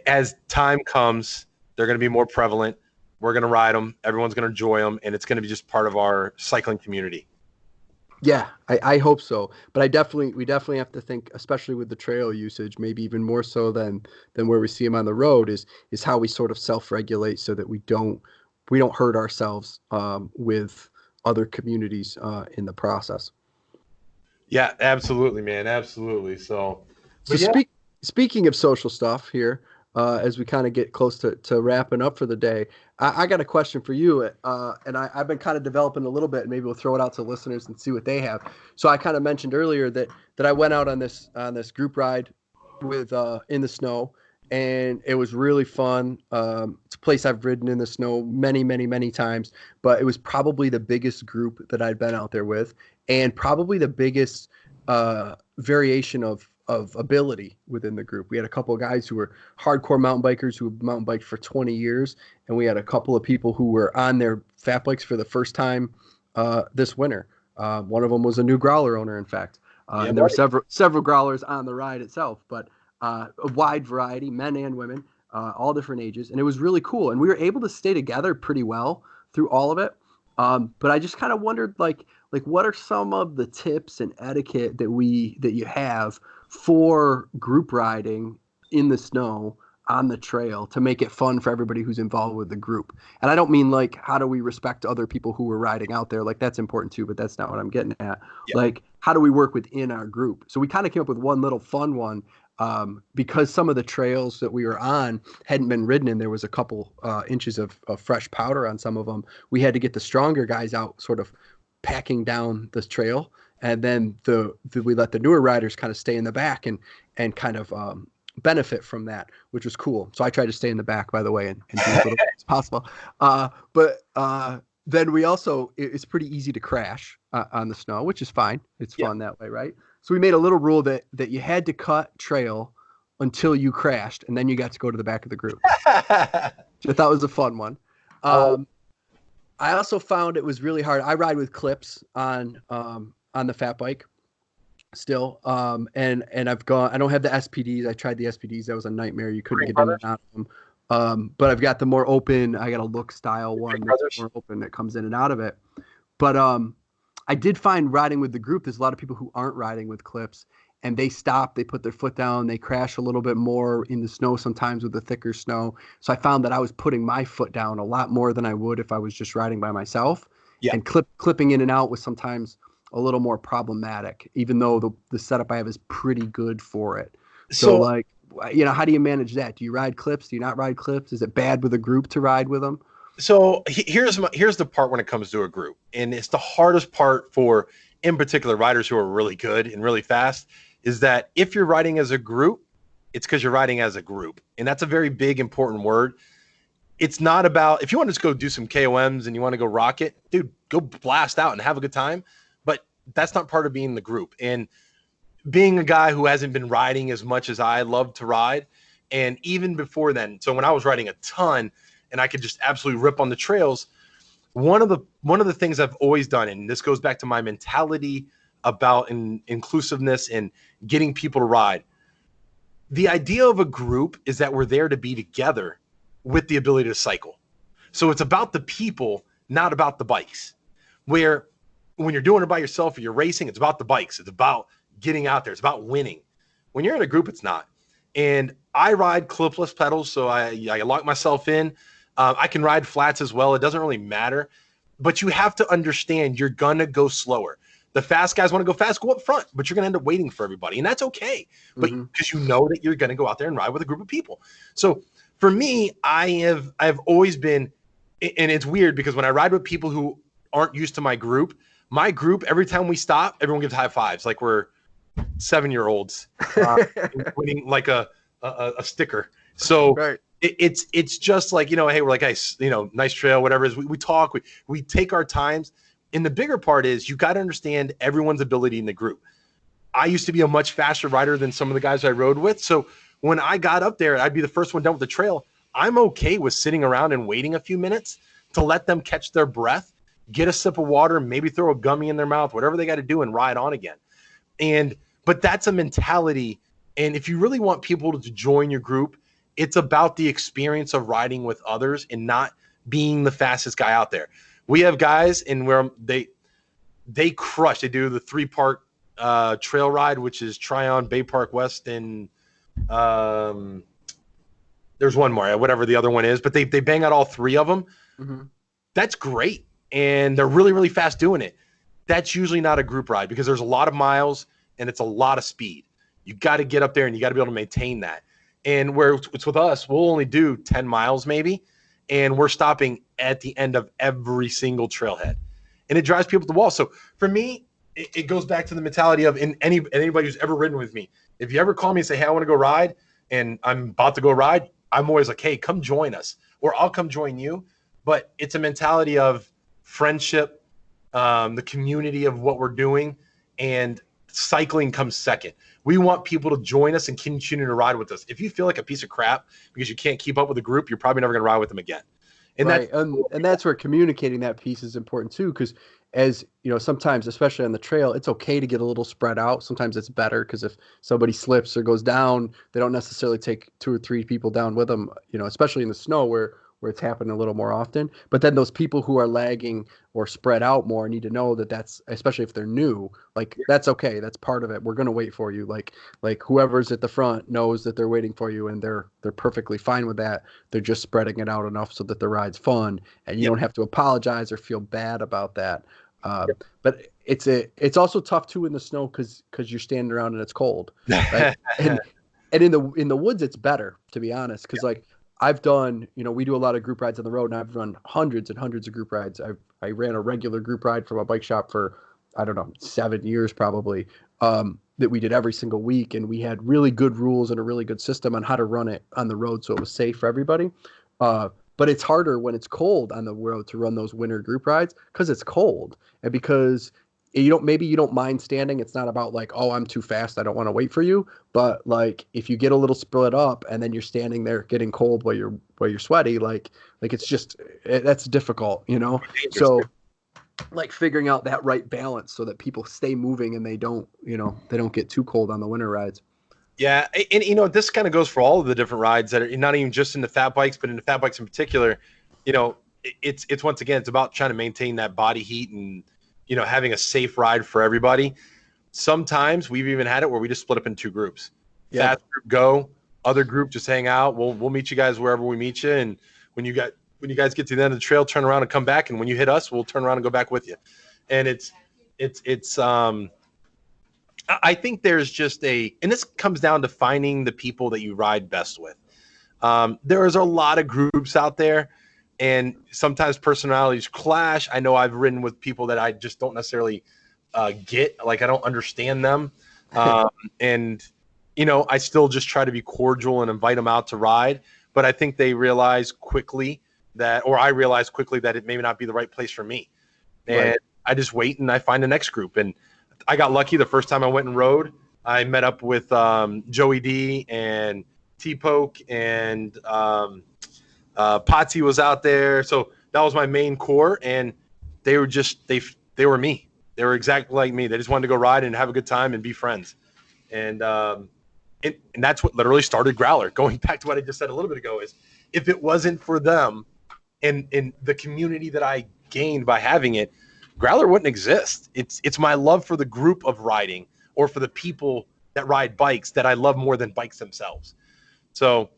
as time comes, they're going to be more prevalent. We're going to ride them. Everyone's going to enjoy them, and it's going to be just part of our cycling community. Yeah, I hope so. But we definitely have to think, especially with the trail usage, maybe even more so than where we see them on the road, is how we sort of self-regulate so that we don't hurt ourselves with other communities in the process. Yeah, absolutely, man. Absolutely. So yeah. Speaking of social stuff here, as we kind of get close to wrapping up for the day, I got a question for you. And I've been kind of developing a little bit, and maybe we'll throw it out to listeners and see what they have. So I kind of mentioned earlier that I went out on this group ride with in the snow, and it was really fun. It's a place I've ridden in the snow many, many, many times, but it was probably the biggest group that I'd been out there with, and probably the biggest variation of ability within the group. We had a couple of guys who were hardcore mountain bikers who mountain biked for 20 years, and we had a couple of people who were on their fat bikes for the first time this winter. One of them was a new Growler owner, in fact, Yeah, and there were buddy. several Growlers on the ride itself, but a wide variety, men and women, all different ages, and it was really cool. And we were able to stay together pretty well through all of it. But I just kind of wondered, like what are some of the tips and etiquette that you have for group riding in the snow on the trail to make it fun for everybody who's involved with the group? And I don't mean like how do we respect other people who are riding out there, like that's important too, but that's not what I'm getting at. Yeah. Like how do we work within our group? So we kind of came up with one little fun one, because some of the trails that we were on hadn't been ridden and there was a couple inches of fresh powder on some of them. We had to get the stronger guys out sort of packing down this trail, and then we let the newer riders kind of stay in the back and kind of benefit from that, which was cool. So I tried to stay in the back, by the way, and do as little as possible. But then we also, it's pretty easy to crash on the snow, which is fine. It's fun that way, right? So we made a little rule that you had to cut trail until you crashed, and then you got to go to the back of the group. Which I thought was a fun one. I also found it was really hard. I ride with clips on the fat bike still. And I've gone, I don't have the SPDs. I tried the SPDs. That was a nightmare. You couldn't get in and out of them. But I've got the more open, I got a look style one that's more open that comes in and out of it. But I did find riding with the group, there's a lot of people who aren't riding with clips, and they stop, they put their foot down, they crash a little bit more in the snow sometimes with the thicker snow. So I found that I was putting my foot down a lot more than I would if I was just riding by myself. Yeah. And clipping in and out was sometimes a little more problematic, even though the setup I have is pretty good for it. So like, how do you manage that? Do you ride clips? Do you not ride clips? Is it bad with a group to ride with them? So here's the part when it comes to a group, and it's the hardest part for, in particular, riders who are really good and really fast, is that if you're riding as a group, it's because you're riding as a group. And that's a very big, important word. It's not about, if you want to just go do some KOMs and you want to go rock it, dude, go blast out and have a good time. But that's not part of being the group. And being a guy who hasn't been riding as much as I love to ride, and even before then, so when I was riding a ton and I could just absolutely rip on the trails, one of the things I've always done, and this goes back to my mentality about inclusiveness and getting people to ride. The idea of a group is that we're there to be together with the ability to cycle. So it's about the people, not about the bikes. Where when you're doing it by yourself or you're racing, it's about the bikes. It's about getting out there. It's about winning. When you're in a group, it's not. And I ride clipless pedals, so I lock myself in. I can ride flats as well. It doesn't really matter. But you have to understand you're going to go slower. The fast guys want to go fast, go up front, but you're going to end up waiting for everybody. And that's okay. But because you know that you're going to go out there and ride with a group of people. So for me, I've always been, and it's weird because when I ride with people who aren't used to my group, every time we stop, everyone gives high fives like we're 7-year-olds winning like a sticker. So Right. It's just like, hey, we're like, guys, nice trail, whatever it is. We talk, we take our times. And the bigger part is you got to understand everyone's ability in the group. I used to be a much faster rider than some of the guys I rode with. So when I got up there, I'd be the first one done with the trail. I'm okay with sitting around and waiting a few minutes to let them catch their breath, get a sip of water, maybe throw a gummy in their mouth, whatever they got to do, and ride on again. But that's a mentality. And if you really want people to join your group, it's about the experience of riding with others and not being the fastest guy out there. We have guys and where they crush. They do the 3-part trail ride, which is Tryon, Bay Park West, and there's one more, whatever the other one is. But they bang out all 3 of them. Mm-hmm. That's great, and they're really, really fast doing it. That's usually not a group ride because there's a lot of miles and it's a lot of speed. You got to get up there and you got to be able to maintain that. And where it's with us, we'll only do 10 miles maybe, and we're stopping at the end of every single trailhead. And it drives people to the wall. So for me, it goes back to the mentality of anybody who's ever ridden with me. If you ever call me and say, hey, I want to go ride, and I'm about to go ride, I'm always like, hey, come join us, or I'll come join you. But it's a mentality of friendship, the community of what we're doing, and cycling comes second. We want people to join us and continue to ride with us. If you feel like a piece of crap because you can't keep up with the group, you're probably never going to ride with them again. And Right. And that's where communicating that piece is important too, because as you know, sometimes, especially on the trail, it's okay to get a little spread out. Sometimes it's better because if somebody slips or goes down, they don't necessarily take two or three people down with them, you know, especially in the snow where it's happening a little more often. But then those people who are lagging or spread out more need to know that that's, especially if they're new, like that's okay. That's part of it. We're going to wait for you. Like whoever's at the front knows that they're waiting for you, and they're perfectly fine with that. They're just spreading it out enough so that the ride's fun, and you Yep. don't have to apologize or feel bad about that. Yep. But it's also tough too in the snow because you're standing around and it's cold, right? And in the woods it's better, to be honest, because like I've done, you know, we do a lot of group rides on the road, and I've run hundreds and hundreds of group rides. I ran a regular group ride from a bike shop for, I don't know, 7 years probably, that we did every single week, and we had really good rules and a really good system on how to run it on the road so it was safe for everybody. But it's harder when it's cold on the road to run those winter group rides because it's cold and because maybe you don't mind standing. It's not about like, oh, I'm too fast, I don't want to wait for you. But like if you get a little split up and then you're standing there getting cold while you're sweaty, like it's just that's difficult, you know. So like figuring out that right balance so that people stay moving and they don't get too cold on the winter rides. Yeah, and you know, this kind of goes for all of the different rides that are not even just in the fat bikes, but in the fat bikes in particular. You know, it's once again, it's about trying to maintain that body heat and, you know, having a safe ride for everybody. Sometimes we've even had it where we just split up in two groups. Yeah. Fast group go, other group just hang out. We'll meet you guys wherever we meet you, and when you guys get to the end of the trail, turn around and come back, and when you hit us, we'll turn around and go back with you. And it's I think there's just and this comes down to finding the people that you ride best with. There is a lot of groups out there, and sometimes personalities clash. I know I've ridden with people that I just don't necessarily get, like I don't understand them. And, you know, I still just try to be cordial and invite them out to ride. But I think they realize quickly I realize quickly that it may not be the right place for me. And Right. I just wait and I find the next group. And I got lucky the first time I went and rode. I met up with Joey D and T-Poke, and Potsy was out there. So that was my main core, and they were just they were me. They were exactly like me. They just wanted to go ride and have a good time and be friends. And that's what literally started Growler. Going back to what I just said a little bit ago, is if it wasn't for them and the community that I gained by having it, Growler wouldn't exist. It's my love for the group of riding, or for the people that ride bikes, that I love more than bikes themselves. So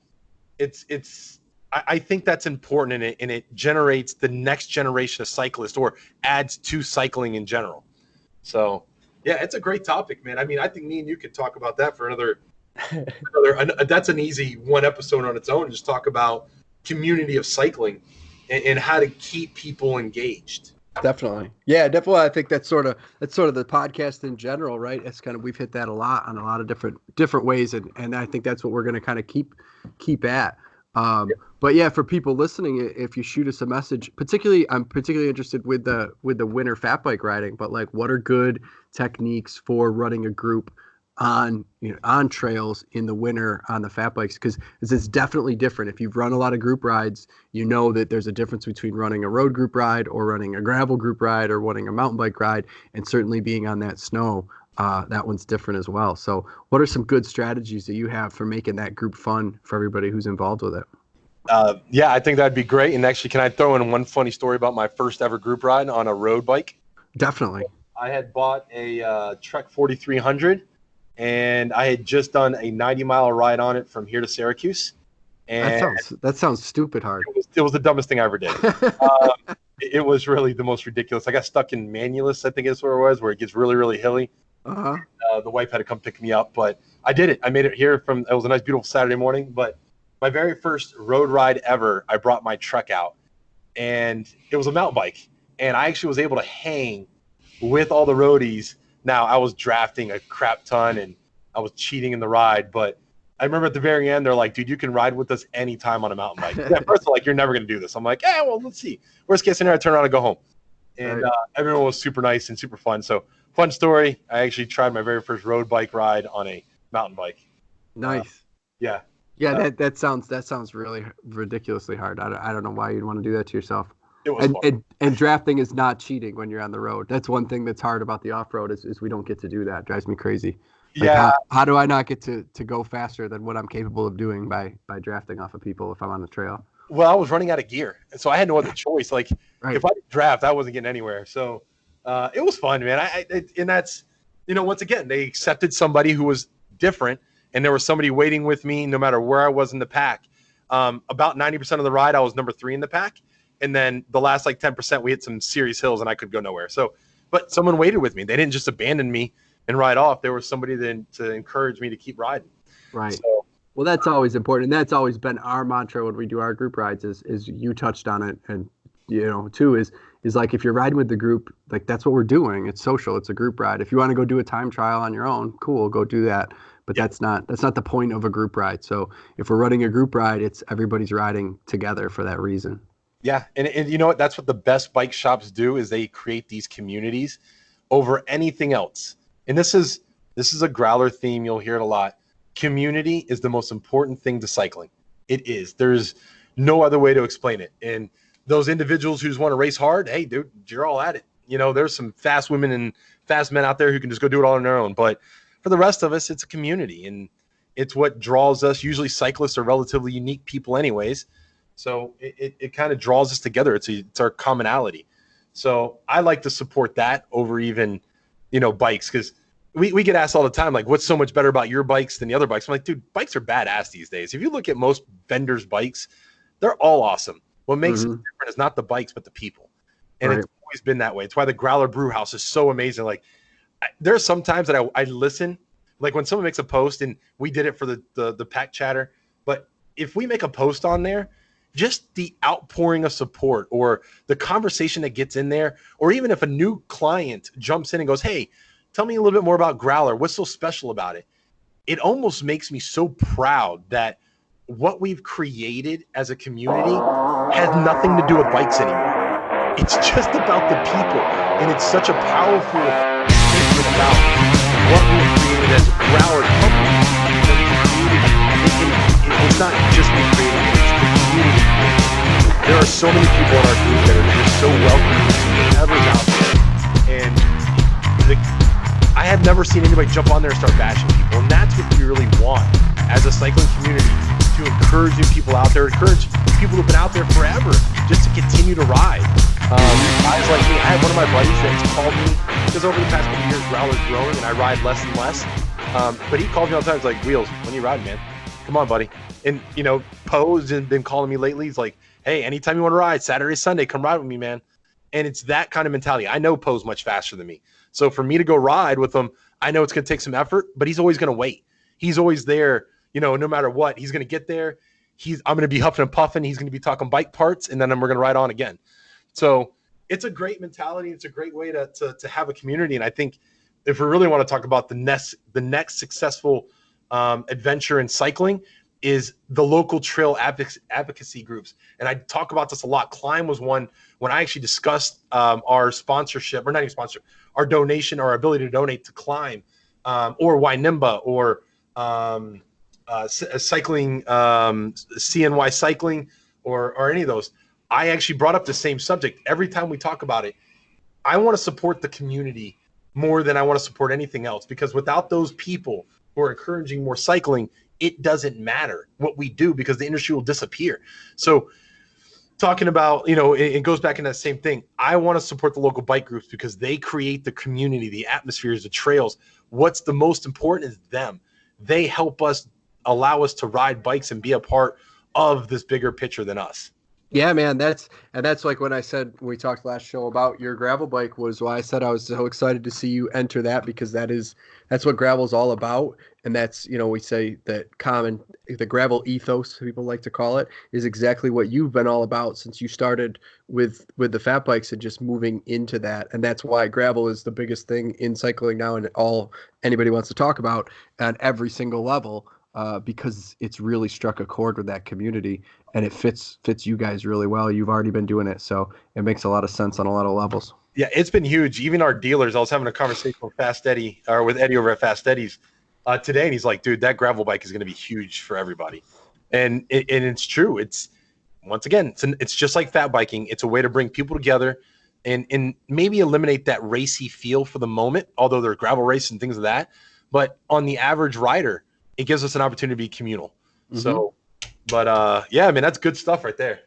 I think that's important, and it generates the next generation of cyclists, or adds to cycling in general. So yeah, it's a great topic, man. I mean, I think me and you could talk about that for another that's an easy one episode on its own. Just talk about community of cycling and how to keep people engaged. Definitely. Yeah, definitely. I think that's sort of the podcast in general, right? It's kind of, we've hit that a lot on a lot of different ways. And I think that's what we're going to kind of keep at. But yeah, for people listening, if you shoot us a message, I'm particularly interested with the winter fat bike riding, but like, what are good techniques for running a group on trails in the winter on the fat bikes? Because it's definitely different. If you've run a lot of group rides, you know that there's a difference between running a road group ride or running a gravel group ride or running a mountain bike ride, and certainly being on that snow, that one's different as well. So what are some good strategies that you have for making that group fun for everybody who's involved with it? Yeah, I think that'd be great. And actually, can I throw in one funny story about my first ever group ride on a road bike? Definitely. I had bought a Trek 4300, and I had just done a 90-mile ride on it from here to Syracuse. And that sounds stupid hard. It was the dumbest thing I ever did. It was really the most ridiculous. I got stuck in Manulus, I think is where it was, where it gets really, really hilly. Uh-huh. The wife had to come pick me up, but I did it. I made it here it was a nice, beautiful Saturday morning. But my very first road ride ever, I brought my Trek out, and it was a mountain bike. And I actually was able to hang with all the roadies. Now, I was drafting a crap ton, and I was cheating in the ride, but I remember at the very end, they're like, dude, you can ride with us anytime on a mountain bike. Yeah, first of all, like, you're never going to do this. I'm like, well, let's see. Worst case scenario, I turn around and go home. And everyone was super nice and super fun. So fun story. I actually tried my very first road bike ride on a mountain bike. Nice. Yeah. Yeah, that sounds really ridiculously hard. I don't know why you'd want to do that to yourself. It was And, fun. and drafting is not cheating when you're on the road. That's one thing that's hard about the off road is we don't get to do that. It drives me crazy. Like Yeah. how do I not get to go faster than what I'm capable of doing by drafting off of people if I'm on the trail? Well, I was running out of gear, and so I had no other choice. Like Right. if I didn't draft, I wasn't getting anywhere. So it was fun, man. And that's once again they accepted somebody who was different, and there was somebody waiting with me no matter where I was in the pack. About 90% of the ride, I was number 3 in the pack, and then the last like 10%, we hit some serious hills, and I could go nowhere. So, but someone waited with me. They didn't just abandon me and ride off. There was somebody then to encourage me to keep riding. Right. So, well, that's always important. And that's always been our mantra when we do our group rides is you touched on it. And, too, is like if you're riding with the group, like that's what we're doing. It's social. It's a group ride. If you want to go do a time trial on your own, cool, go do that. But that's not the point of a group ride. So if we're running a group ride, it's everybody's riding together for that reason. Yeah. And you know what? That's what the best bike shops do is they create these communities over anything else. And this is a growler theme. You'll hear it a lot. Community is the most important thing to cycling. It is. There's no other way to explain it. And those individuals who just want to race hard, hey, dude, you're all at it. There's some fast women and fast men out there who can just go do it all on their own. But for the rest of us, it's a community, and it's what draws us. Usually cyclists are relatively unique people anyways. So it kind of draws us together. It's our commonality. So I like to support that over even, bikes, because we get asked all the time, like, what's so much better about your bikes than the other bikes? I'm like, dude, bikes are badass these days. If you look at most vendors' bikes, they're all awesome. What makes it different is not the bikes, but the people. And It's always been that way. It's why the Growler Brew House is so amazing. Like, there are some times that I listen, like when someone makes a post, and we did it for the pack chatter. But if we make a post on there, just the outpouring of support or the conversation that gets in there, or even if a new client jumps in and goes, hey, tell me a little bit more about Growler. What's so special about it? It almost makes me so proud that what we've created as a community has nothing to do with bikes anymore. It's just about the people. And it's such a powerful statement about what we've created as a Growler company. It's not just me creating it, it's the community. There are so many people in our group that are just so welcoming to whoever's out there. And I have never seen anybody jump on there and start bashing people. And that's what we really want as a cycling community, to encourage new people out there, encourage people who've been out there forever just to continue to ride. Guys like me, I have one of my buddies that's called me, because over the past couple of years, Growler's growing and I ride less and less. But he calls me all the time. He's like, Wheels, when you ride, man? Come on, buddy. And, Poe's been calling me lately. He's like, hey, anytime you want to ride, Saturday, Sunday, come ride with me, man. And it's that kind of mentality. I know Poe's much faster than me. So for me to go ride with him, I know it's going to take some effort, but he's always going to wait. He's always there, no matter what. He's going to get there. I'm going to be huffing and puffing. He's going to be talking bike parts, and then we're going to ride on again. So it's a great mentality. It's a great way to have a community. And I think if we really want to talk about the next successful adventure in cycling, is the local trail advocacy groups. And I talk about this a lot. Climb was one when I actually discussed our sponsorship, or not even sponsor, our donation, our ability to donate to Climb, or Wynimba, or cycling, CNY cycling, or any of those. I actually brought up the same subject. Every time we talk about it, I want to support the community more than I want to support anything else, because without those people who are encouraging more cycling, it doesn't matter what we do, because the industry will disappear. So talking about, it goes back in that same thing. I want to support the local bike groups because they create the community, the atmospheres, the trails. What's the most important is them. They help us, allow us to ride bikes and be a part of this bigger picture than us. Yeah, man, that's like when I said, we talked last show about your gravel bike, was why I said I was so excited to see you enter that, because that's what gravel's all about. And that's, we say that the gravel ethos, people like to call it, is exactly what you've been all about since you started with the fat bikes and just moving into that. And that's why gravel is the biggest thing in cycling now, and all anybody wants to talk about on every single level. Because it's really struck a chord with that community, and it fits you guys really well. You've already been doing it, so it makes a lot of sense on a lot of levels. Yeah, it's been huge. Even our dealers, I was having a conversation with Fast Eddie or with Eddie over at Fast Eddie's today, and he's like, "Dude, that gravel bike is going to be huge for everybody," and it's true. It's once again, it's just like fat biking. It's a way to bring people together and maybe eliminate that racy feel for the moment. Although there's gravel race and things of that, but on the average rider, it gives us an opportunity to be communal. So, but yeah, I mean that's good stuff right there.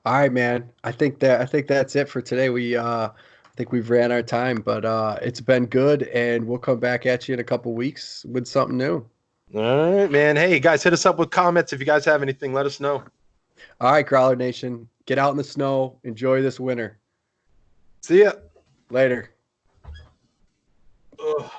All right, man. I think that's it for today. I think we've ran our time, but it's been good, and we'll come back at you in a couple weeks with something new. All right, man. Hey, guys, hit us up with comments if you guys have anything. Let us know. All right, Growler Nation, get out in the snow, enjoy this winter. See ya. Later. Ugh.